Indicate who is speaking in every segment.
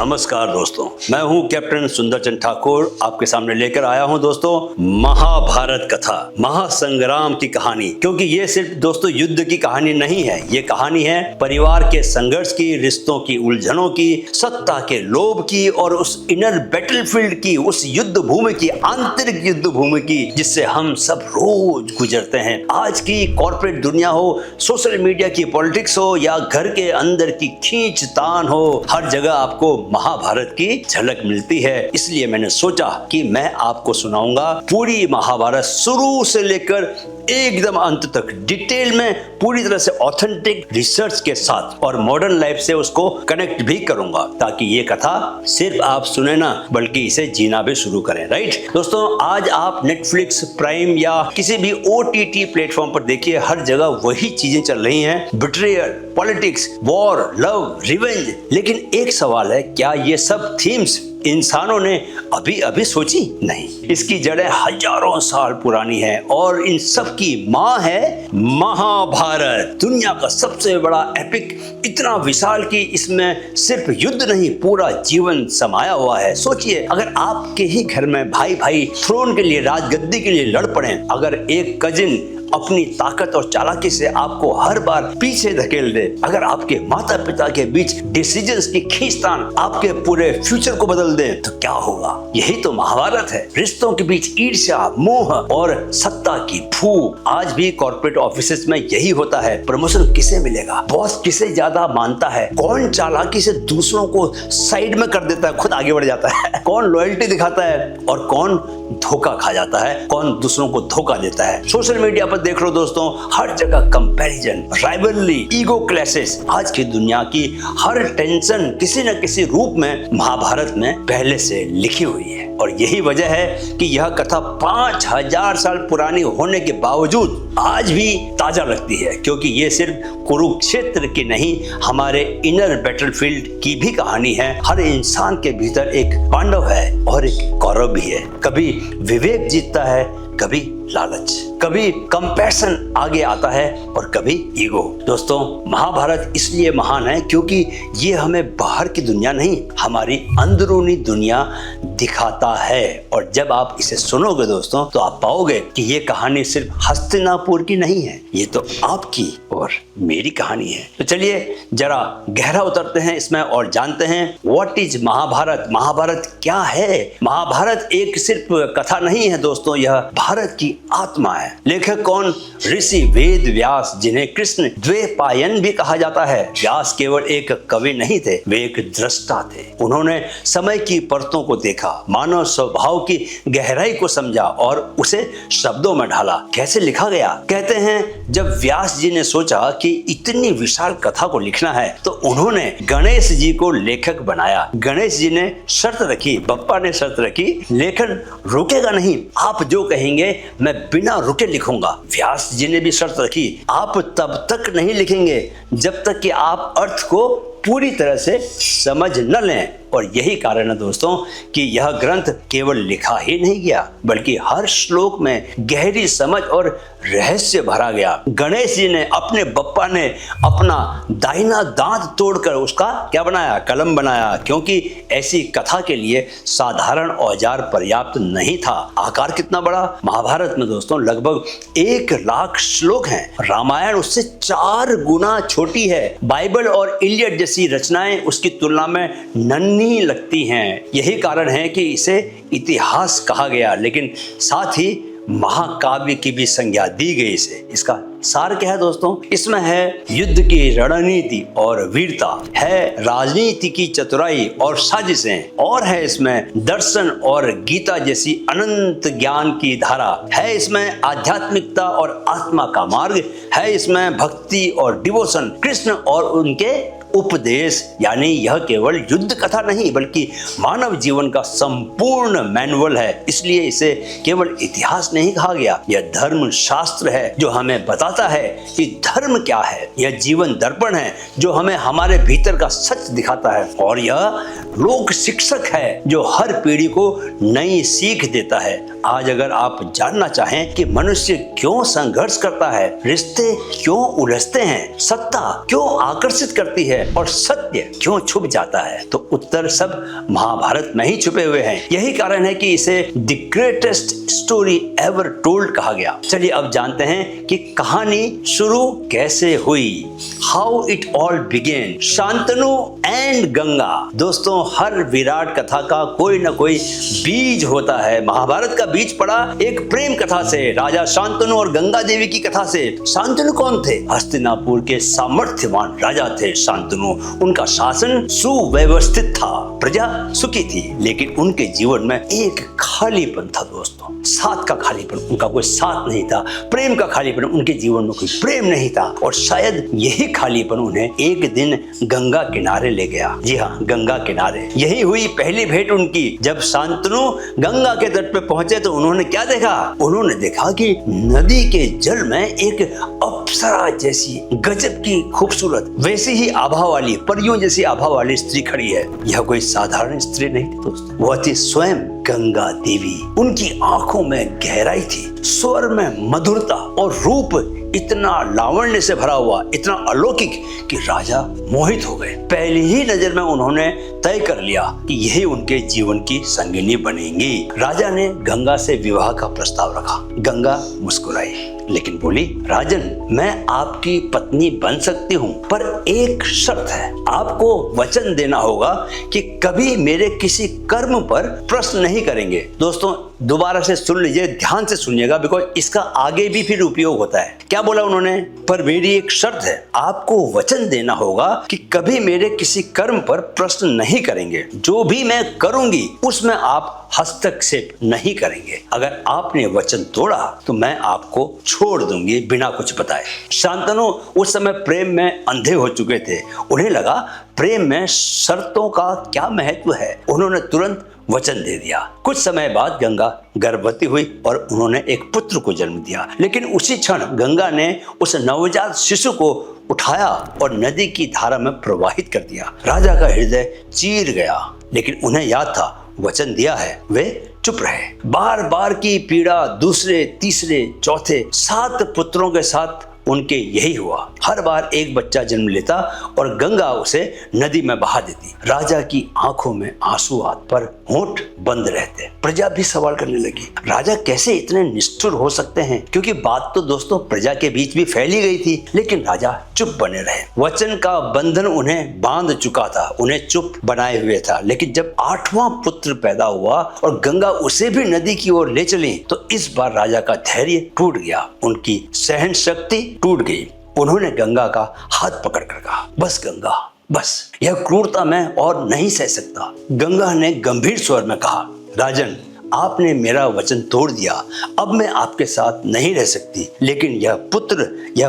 Speaker 1: नमस्कार दोस्तों, मैं हूं कैप्टन सुंदरचंद ठाकुर। आपके सामने लेकर आया हूं दोस्तों महाभारत कथा, महासंग्राम की कहानी। क्योंकि ये सिर्फ दोस्तों युद्ध की कहानी नहीं है, ये कहानी है परिवार के संघर्ष की, रिश्तों की उलझनों की, सत्ता के लोभ की और उस इनर बैटलफील्ड की, उस युद्ध भूमि की, आंतरिक युद्ध भूमि की, जिससे हम सब रोज गुजरते हैं। आज की कॉर्पोरेट दुनिया हो, सोशल मीडिया की पॉलिटिक्स हो या घर के अंदर की खींचतान हो, हर जगह आपको महाभारत की झलक मिलती है। इसलिए मैंने सोचा कि मैं आपको सुनाऊंगा पूरी महाभारत शुरू से लेकर एकदम अंत तक, डिटेल में, पूरी तरह से ऑथेंटिक रिसर्च के साथ और मॉडर्न लाइफ से उसको कनेक्ट भी करूंगा, ताकि ये कथा सिर्फ आप सुने ना बल्कि इसे जीना भी शुरू करें। राइट दोस्तों, आज आप नेटफ्लिक्स, प्राइम या किसी भी OTT प्लेटफॉर्म पर देखिए, हर जगह वही चीजें चल रही हैं, betrayal, politics, war, love, revenge. लेकिन एक सवाल है, क्या ये सब थीम्स इंसानों ने अभी अभी सोची? नहीं, इसकी जड़ें हजारों साल पुरानी है और इन सब की माँ है महाभारत, दुनिया का सबसे बड़ा एपिक, इतना विशाल कि इसमें सिर्फ युद्ध नहीं, पूरा जीवन समाया हुआ है। सोचिए, अगर आपके ही घर में भाई भाई थ्रोन के लिए, राजगद्दी के लिए लड़ पड़े, अगर एक कजिन अपनी ताकत और चालाकी से आपको हर बार पीछे धकेल दे, अगर आपके माता पिता के बीच डिसीजंस की खींचतान आपके पूरे फ्यूचर को बदल दे, तो क्या होगा? यही तो महाभारत है। रिश्तों के बीच ईर्ष्या, मोह और सत्ता की भूख। आज भी कॉर्पोरेट ऑफिसेस में यही होता है। प्रमोशन किसे मिलेगा, बॉस किसे ज्यादा मानता है, कौन चालाकी से दूसरों को साइड में कर देता है, खुद आगे बढ़ जाता है, कौन लॉयल्टी दिखाता है और कौन धोखा खा जाता है, कौन दूसरों को धोखा देता है। सोशल मीडिया पर देख लो दोस्तों, हर जगह कंपैरिजन, राइवलरी, ईगो क्लैशेस। आज की दुनिया की हर टेंशन किसी न किसी रूप में महाभारत में पहले से लिखी हुई है। और यही वजह है कि यह कथा 5000 साल पुरानी होने के बावजूद आज भी ताजा लगती है, क्योंकि ये सिर्फ कुरुक्षेत्र की नहीं, हमारे इनर बैटलफील्ड की भी कहानी है। हर इंसान के भीतर एक पांडव है और एक कौरव भी है। कभी विवेक जीतता है, कभी लालच, कभी कंपैशन आगे आता है और कभी ईगो। दोस्तों, महाभारत इसलिए महान है क्योंकि ये हमें बाहर की दुनिया नहीं, हमारी अंदरूनी दुनिया दिखाता है। और जब आप इसे सुनोगे दोस्तों, तो आप पाओगे कि ये कहानी सिर्फ हस्तिनापुर की नहीं है, ये तो आपकी और मेरी कहानी है। तो चलिए जरा गहरा उतरते हैं इसमें और जानते हैं व्हाट इज महाभारत। महाभारत क्या है? महाभारत एक सिर्फ कथा नहीं है दोस्तों, यह भारत की आत्मा है। लेखक कौन? ऋषि वेद व्यास, जिन्हें कृष्ण द्वैपायन भी कहा जाता है। व्यास केवल एक कवि नहीं थे, वे एक दृष्टा थे। उन्होंने समय की परतों को देखा, मानव स्वभाव की गहराई को समझा और उसे शब्दों में ढाला। कैसे लिखा गया? कहते हैं जब व्यास जी ने सोचा कि इतनी विशाल कथा को लिखना है, तो उन्होंने गणेश जी को लेखक बनाया। गणेश जी ने शर्त रखी, बप्पा ने शर्त रखी, लेखन रुकेगा नहीं, आप जो कहेंगे मैं बिना रुके लिखूंगा। व्यास जी ने भी शर्त रखी, आप तब तक नहीं लिखेंगे जब तक कि आप अर्थ को पूरी तरह से समझ न लें। और यही कारण है दोस्तों कि यह ग्रंथ केवल लिखा ही नहीं गया, बल्कि हर श्लोक में गहरी समझ और रहस्य भरा गया। गणेश जी ने, अपने बप्पा ने अपना दाहिना दांत तोड़कर उसका क्या बनाया? कलम बनाया, क्योंकि ऐसी कथा के लिए साधारण औजार पर्याप्त नहीं था। आकार कितना बड़ा? महाभारत में दोस्तों लगभग 1,00,000 श्लोक हैं। रामायण उससे 4 गुना छोटी है। बाइबल और इलियड जैसी रचनाएं उसकी तुलना में नन्ही लगती हैं। यही कारण है कि इसे इतिहास कहा गया, लेकिन साथ ही महाकाव्य की भी संज्ञा दी गई इसे। इसका सार क्या है दोस्तों? इसमें है युद्ध की रणनीति और वीरता, है राजनीति की चतुराई और साजिशें, और है इसमें दर्शन और गीता जैसी अनंत ज्ञान की धारा, है इसमें आध्यात्मिकता और आत्मा का मार्ग, है इसमें भक्ति और डिवोशन, कृष्ण और उनके उपदेश। यानी यह केवल युद्ध कथा नहीं, बल्कि मानव जीवन का संपूर्ण मैनुअल है। इसलिए इसे केवल इतिहास नहीं कहा गया, यह धर्म शास्त्र है जो हमें बताता है कि धर्म क्या है। यह जीवन दर्पण है जो हमें हमारे भीतर का सच दिखाता है, और यह लोक शिक्षक है जो हर पीढ़ी को नई सीख देता है। आज अगर आप जानना चाहें कि मनुष्य क्यों संघर्ष करता है, रिश्ते क्यों उलझते हैं, सत्ता क्यों आकर्षित करती है और सत्य क्यों छुप जाता है, तो उत्तर सब महाभारत में ही छुपे हुए हैं। यही कारण है कि इसे the greatest story ever told कहा गया। चलिए अब जानते हैं कि कहानी शुरू कैसे हुई। How it all began. Shantanu and Ganga. दोस्तों, हर विराट कथा का कोई ना कोई बीज होता है। महाभारत का बीज पड़ा एक प्रेम कथा से, राजा शांतनु और गंगा देवी की कथा से। शांतनु कौन थे? हस्तिनापुर के सामर्थ्यवान राजा थे शांतनु। उनका शासन सुव्यवस्थित था, प्रजा सुखी थी, लेकिन उनके जीवन में एक खालीपन था दोस्तों। साथ का खालीपन, उनका कोई साथ नहीं था। प्रेम का खालीपन, उनके जीवन में कोई प्रेम नहीं था। और शायद यही खालीपन उन्हें एक दिन गंगा किनारे ले गया। जी हाँ, गंगा किनारे। यही हुई पहली भेंट उनकी। जब शांतनु गंगा के तट पे पहुंचे तो उन्होंने क्या देखा? उन्होंने देखा कि नदी के जल में एक अप्सरा जैसी, गजब की खूबसूरत, वैसी ही आभा वाली, परियों जैसी आभा वाली स्त्री खड़ी है। यह कोई साधारण स्त्री नहीं थी दोस्तों, वह थी स्वयं गंगा देवी। उनकी आंखों में गहराई थी, स्वर में मधुरता और रूप इतना लावण्य से भरा हुआ, इतना अलौकिक कि राजा मोहित हो गए। पहली ही नजर में उन्होंने तय कर लिया कि यही उनके जीवन की संगिनी बनेंगी। राजा ने गंगा से विवाह का प्रस्ताव रखा। गंगा मुस्कुराई लेकिन बोली, राजन, मैं आपकी पत्नी बन सकती हूँ, पर एक शर्त है। आपको वचन देना होगा कि कभी मेरे किसी कर्म पर प्रश्न नहीं करेंगे। दोस्तों, दोबारा से सुन लीजिए, ध्यान से सुनिएगा, बिकॉज इसका आगे भी फिर उपयोग होता है। क्या बोला उन्होंने? पर मेरी एक शर्त है, आपको वचन देना होगा कि कभी मेरे किसी कर्म पर प्रश्न नहीं करेंगे। जो भी मैं करूंगी उसमें आप हस्तक्षेप नहीं करेंगे। अगर आपने वचन तोड़ा तो मैं आपको छोड़ दूंगी बिना कुछ बताए। शांतनु उस समय प्रेम में अंधे हो चुके थे। उन्हें लगा प्रेम में शर्तों का क्या महत्व है। उन्होंने तुरंत वचन दे दिया। कुछ समय बाद गंगा गर्भवती हुई और उन्होंने एक पुत्र को जन्म दिया। लेकिन उसी क्षण गंगा ने उस नवजात शिशु को उठाया और नदी की धारा में प्रवाहित कर दिया। राजा का हृदय चीर गया, लेकिन उन्हें याद था वचन दिया है, वे चुप रहे। बार बार की पीड़ा दूसरे, तीसरे, चौथे, 7 पुत्रों के साथ उनके यही हुआ। हर बार एक बच्चा जन्म लेता और गंगा उसे नदी में बहा देती। राजा की आंखों में आंसू आते पर होंठ बंद रहते। प्रजा भी सवाल करने लगी, राजा कैसे इतने निष्ठुर हो सकते हैं? क्योंकि बात तो दोस्तों प्रजा के बीच भी फैली गई थी, लेकिन राजा चुप बने रहे। वचन का बंधन उन्हें बांध चुका था, उन्हें चुप बनाए हुए था। लेकिन जब 8वां पुत्र पैदा हुआ और गंगा उसे भी नदी की ओर ले चली, तो इस बार राजा का धैर्य टूट गया, उनकी सहन शक्ति टूट गई। उन्होंने गंगा का हाथ पकड़कर कहा, बस गंगा, बस, यह क्रूरता मैं और नहीं सह सकता। गंगा ने गंभीर स्वर में कहा, राजन, आपने मेरा वचन तोड़ दिया, अब मैं आपके साथ नहीं रह सकती, लेकिन यह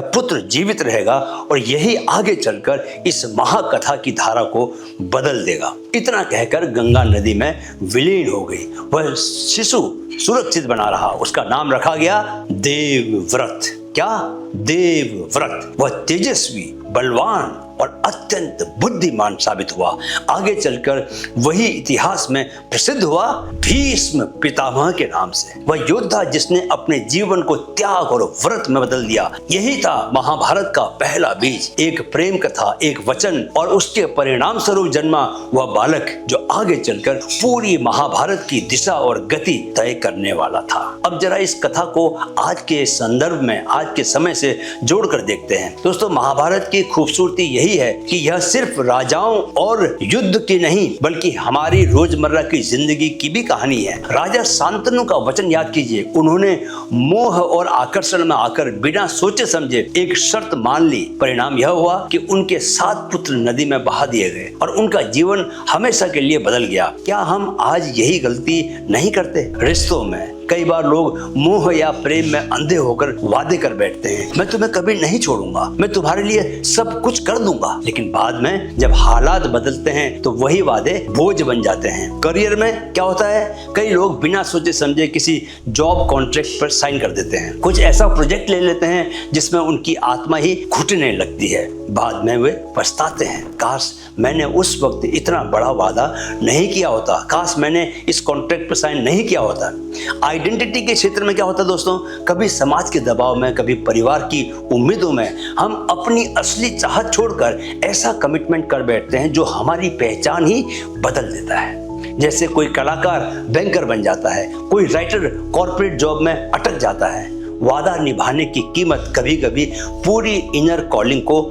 Speaker 1: पुत्र जीवित रहेगा और यही आगे चलकर इस महाकथा की धारा को बदल देगा। इतना कहकर गंगा नदी में विलीन हो गई। वह शिशु सुरक्षित बना रहा। उसका नाम रखा गया देवव्रत। क्या? देवव्रत। वह तेजस्वी, बलवान और अत्यंत बुद्धिमान साबित हुआ। आगे चलकर वही इतिहास में प्रसिद्ध हुआ भीष्म पितामह के नाम से। वह योद्धा जिसने अपने जीवन को त्याग और व्रत में बदल दिया। यही था महाभारत का पहला बीज। एक प्रेम कथा, एक वचन और उसके परिणाम स्वरूप जन्मा वह बालक जो आगे चलकर पूरी महाभारत की दिशा और गति तय करने वाला था। अब जरा इस कथा को आज के संदर्भ में, आज के समय से जोड़कर देखते हैं। दोस्तों, महाभारत की खूबसूरती यही है कि यह सिर्फ राजाओं और युद्ध की नहीं, बल्कि हमारी रोजमर्रा की जिंदगी की भी कहानी है। राजा शांतनु का वचन याद कीजिए। उन्होंने मोह और आकर्षण में आकर बिना सोचे समझे एक शर्त मान ली। परिणाम यह हुआ कि उनके 7 पुत्र नदी में बहा दिए गए और उनका जीवन हमेशा के लिए बदल गया। क्या हम आज यही गलती नहीं करते? रिश्तों में कई बार लोग मोह या प्रेम में अंधे होकर वादे कर बैठते हैं, मैं तुम्हें कभी नहीं छोड़ूंगा, मैं तुम्हारे लिए सब कुछ कर दूंगा। लेकिन बाद में जब हालात बदलते हैं तो वही वादे बोझ बन जाते हैं। करियर में क्या होता है, कई लोग बिना सोचे समझे किसी जॉब कॉन्ट्रैक्ट पर साइन कर देते हैं। कुछ ऐसा प्रोजेक्ट ले लेते हैं जिसमें उनकी आत्मा ही घुटने लगती है। बाद में वे पछताते हैं, काश मैंने उस वक्त इतना बड़ा वादा नहीं किया होता, काश मैंने इस कॉन्ट्रैक्ट पर साइन नहीं किया होता। आइडेंटिटी के क्षेत्र में क्या होता है दोस्तों, कभी समाज के दबाव में, कभी परिवार की उम्मीदों में हम अपनी असली चाहत छोड़कर ऐसा कमिटमेंट कर बैठते हैं जो हमारी पहचान ही बदल देता है। जैसे कोई कलाकार बैंकर बन जाता है, कोई राइटर कॉर्पोरेट जॉब में अटक जाता है। वादा निभाने की कीमत कभी कभी पूरी इनर कॉलिंग को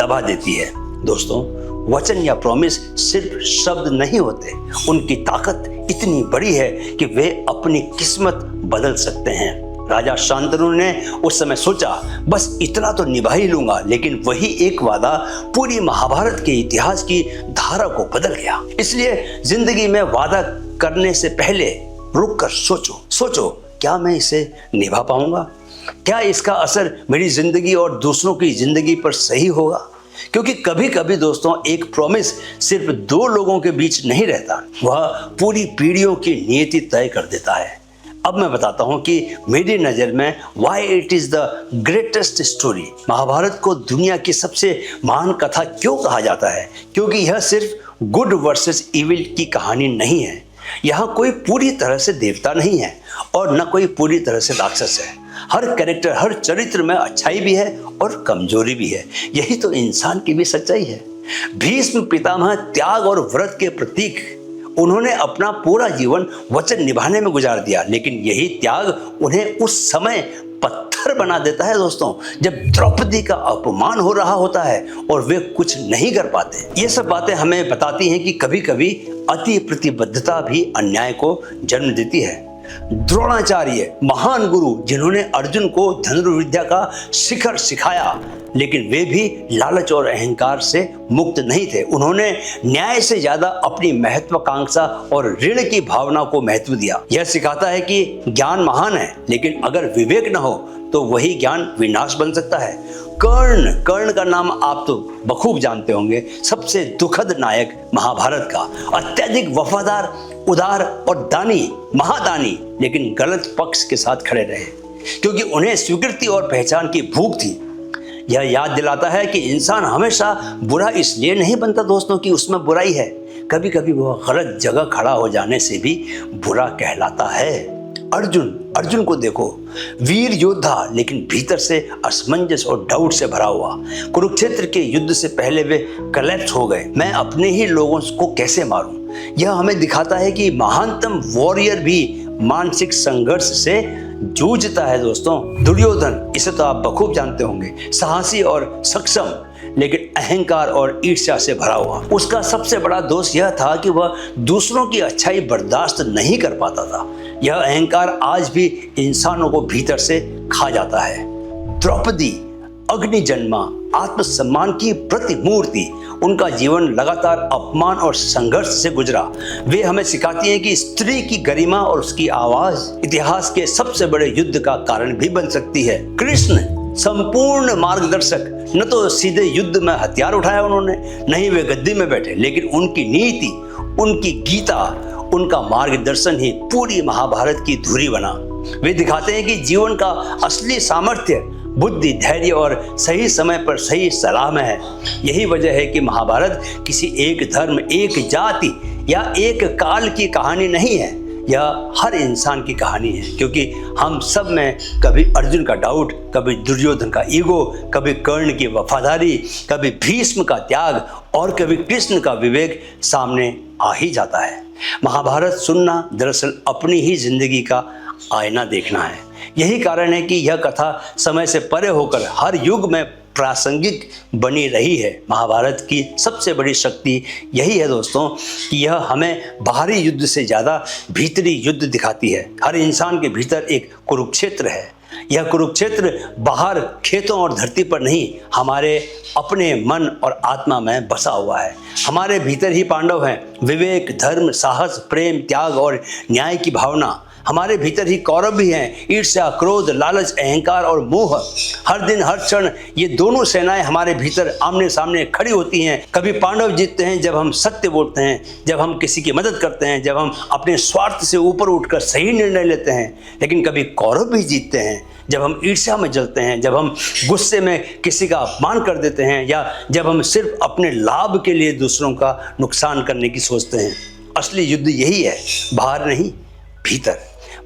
Speaker 1: दबा देती है। दोस्तों, वचन या प्रॉमिस सिर्फ शब्द नहीं होते, उनकी ताकत इतनी बड़ी है कि वे अपनी किस्मत बदल सकते हैं। राजा शांतनु ने उस समय सोचा, बस इतना तो निभा ही लूंगा, लेकिन वही एक वादा पूरी महाभारत के इतिहास की धारा को बदल गया। इसलिए जिंदगी में वादा करने से पहले रुककर सोचो, क्या मैं इसे निभा पाऊंगा? क्या इसका असर मेरी जिंदगी और दूसरों की जिंदगी पर सही होगा? क्योंकि कभी कभी दोस्तों, एक प्रॉमिस सिर्फ दो लोगों के बीच नहीं रहता, वह पूरी पीढ़ियों की नियति तय कर देता है। अब मैं बताता हूं कि मेरी नज़र में why it is the greatest story. Mahabharata को दुनिया की सबसे महान कथा क्यों कहा जाता है? क्योंकि यह सिर्फ गुड वर्सेस इविल की कहानी नहीं है। यहाँ कोई पूरी तरह से देवता नहीं है और न कोई पूरी तरह से राक्षस है। हर कैरेक्टर, हर चरित्र में अच्छाई भी है और कमजोरी भी है। यही तो इंसान की भी सच्चाई है। भीष्म पितामह त्याग और व्रत के प्रतीक, उन्होंने अपना पूरा जीवन वचन निभाने में गुजार दिया, लेकिन यही त्याग उन्हें उस समय पत्थर बना देता है दोस्तों, जब द्रौपदी का अपमान हो रहा होता है और वे कुछ नहीं कर पाते। ये सब बातें हमें बताती हैं कि कभी कभी अति प्रतिबद्धता भी अन्याय को जन्म देती है। द्रोणाचार्य, महान गुरु, जिन्होंने अर्जुन को धनुर्विद्या का शिखर सिखाया, लेकिन वे भी लालच और अहंकार से मुक्त नहीं थे। उन्होंने न्याय से ज्यादा अपनी महत्वाकांक्षा और ऋण की भावना को महत्व दिया। यह सिखाता है कि ज्ञान महान है, लेकिन अगर विवेक न हो तो वही ज्ञान विनाश बन सकता है। कर्ण का नाम आप तो बखूब जानते होंगे, सबसे दुखद नायक महाभारत का, अत्यधिक वफादार, उदार और दानी, महादानी, लेकिन गलत पक्ष के साथ खड़े रहे क्योंकि उन्हें स्वीकृति और पहचान की भूख थी। यह याद दिलाता है कि इंसान हमेशा बुरा इसलिए नहीं बनता दोस्तों कि उसमें बुराई है, कभी कभी वह गलत जगह खड़ा हो जाने से भी बुरा कहलाता है। अर्जुन को देखो, वीर योद्धा, लेकिन भीतर से असमंजस और डाउट से भरा हुआ। कुरुक्षेत्र के युद्ध से पहले वे कलेप्स हो गए। मैं अपने ही लोगों को कैसे मारूं? यह हमें दिखाता है कि महानतम वॉरियर भी मानसिक संघर्ष से जूझता है दोस्तों। दुर्योधन, इसे तो आप बखूब जानते होंगे, साहसी और सक्षम, लेकिन अहंकार और ईर्ष्या से भरा हुआ। उसका सबसे बड़ा दोष यह था कि वह दूसरों की अच्छाई बर्दाश्त नहीं कर पाता था। यह अहंकार आज भी इंसानों को भीतर से खा जाता है। द्रौपदी, अग्निजन्मा, आत्मसम्मान की प्रतिमूर्ति, उनका जीवन लगातार अपमान और संघर्ष से गुजरा। वे हमें सिखाती हैं कि स्त्री की गरिमा और उसकी आवाज इतिहास के सबसे बड़े युद्ध का कारण भी बन सकती है। कृष्ण, संपूर्ण मार्गदर्शक, न तो सीधे युद्ध में हथियार उठाया उन्होंने, नहीं वे गद्दी में बैठे, लेकिन उनकी नीति, उनकी गीता, उनका मार्गदर्शन ही पूरी महाभारत की धुरी बना। वे दिखाते हैं कि जीवन का असली सामर्थ्य बुद्धि, धैर्य और सही समय पर सही सलाह में है। यही वजह है कि महाभारत किसी एक धर्म, एक जाति या एक काल की कहानी नहीं है, यह हर इंसान की कहानी है। क्योंकि हम सब में कभी अर्जुन का डाउट, कभी दुर्योधन का ईगो, कभी कर्ण की वफादारी, कभी भीष्म का त्याग और कभी कृष्ण का विवेक सामने आ ही जाता है। महाभारत सुनना दरअसल अपनी ही जिंदगी का आईना देखना है। यही कारण है कि यह कथा समय से परे होकर हर युग में प्रासंगिक बनी रही है। महाभारत की सबसे बड़ी शक्ति यही है दोस्तों कि यह हमें बाहरी युद्ध से ज़्यादा भीतरी युद्ध दिखाती है। हर इंसान के भीतर एक कुरुक्षेत्र है। यह कुरुक्षेत्र बाहर खेतों और धरती पर नहीं, हमारे अपने मन और आत्मा में बसा हुआ है। हमारे भीतर ही पांडव हैं। विवेक, धर्म, साहस, प्रेम, त्याग और न्याय की भावना हमारे भीतर ही कौरव भी हैं। ईर्ष्या, क्रोध, लालच, अहंकार और मोह, हर दिन हर क्षण ये दोनों सेनाएं हमारे भीतर आमने सामने खड़ी होती हैं। कभी पांडव जीतते हैं जब हम सत्य बोलते हैं, जब हम किसी की मदद करते हैं, जब हम अपने स्वार्थ से ऊपर उठकर सही निर्णय लेते हैं। लेकिन कभी कौरव भी जीतते हैं जब हम ईर्ष्या में जलते हैं, जब हम गुस्से में किसी का अपमान कर देते हैं, या जब हम सिर्फ अपने लाभ के लिए दूसरों का नुकसान करने की सोचते हैं। असली युद्ध यही है, बाहर नहीं, भीतर।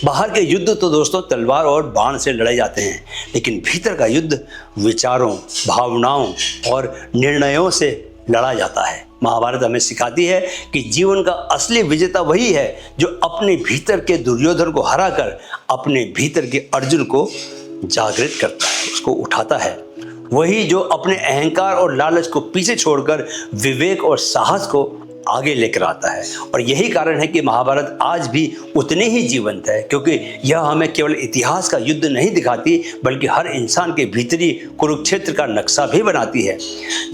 Speaker 1: बाहर के युद्ध तो दोस्तों तलवार और बाण से लड़े जाते हैं, लेकिन भीतर का युद्ध विचारों, भावनाओं और निर्णयों से लड़ा जाता है। महाभारत हमें सिखाती है कि जीवन का असली विजेता वही है जो अपने भीतर के दुर्योधन को हराकर अपने भीतर के अर्जुन को जागृत करता है, उसको उठाता है। वही जो अपने अहंकार और लालच को पीछे छोड़कर विवेक और साहस को आगे लेकर आता है। और यही कारण है कि महाभारत आज भी उतने ही जीवंत है, क्योंकि यह हमें केवल इतिहास का युद्ध नहीं दिखाती, बल्कि हर इंसान के भीतरी कुरुक्षेत्र का नक्शा भी बनाती है।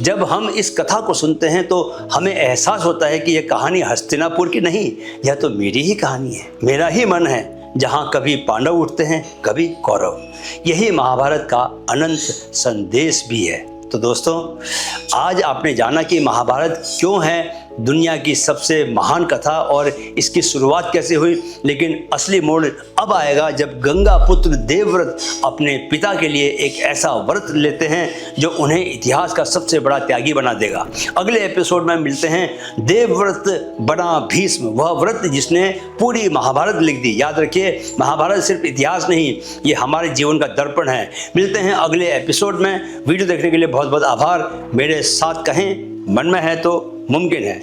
Speaker 1: जब हम इस कथा को सुनते हैं तो हमें एहसास होता है कि यह कहानी हस्तिनापुर की नहीं, यह तो मेरी ही कहानी है, मेरा ही मन है, जहाँ कभी पांडव उठते हैं, कभी कौरव। यही महाभारत का अनंत संदेश भी है। तो दोस्तों, आज आपने जाना कि महाभारत क्यों है दुनिया की सबसे महान कथा और इसकी शुरुआत कैसे हुई। लेकिन असली मोड़ अब आएगा जब गंगा पुत्र देवव्रत अपने पिता के लिए एक ऐसा व्रत लेते हैं जो उन्हें इतिहास का सबसे बड़ा त्यागी बना देगा। अगले एपिसोड में मिलते हैं देवव्रत बना भीष्म, वह व्रत जिसने पूरी महाभारत लिख दी। याद रखिए, महाभारत सिर्फ इतिहास नहीं, ये हमारे जीवन का दर्पण है। मिलते हैं अगले एपिसोड में। वीडियो देखने के लिए बहुत बहुत आभार। मेरे साथ कहें, मन में है तो मुमकिन है।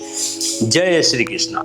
Speaker 1: जय श्री कृष्णा।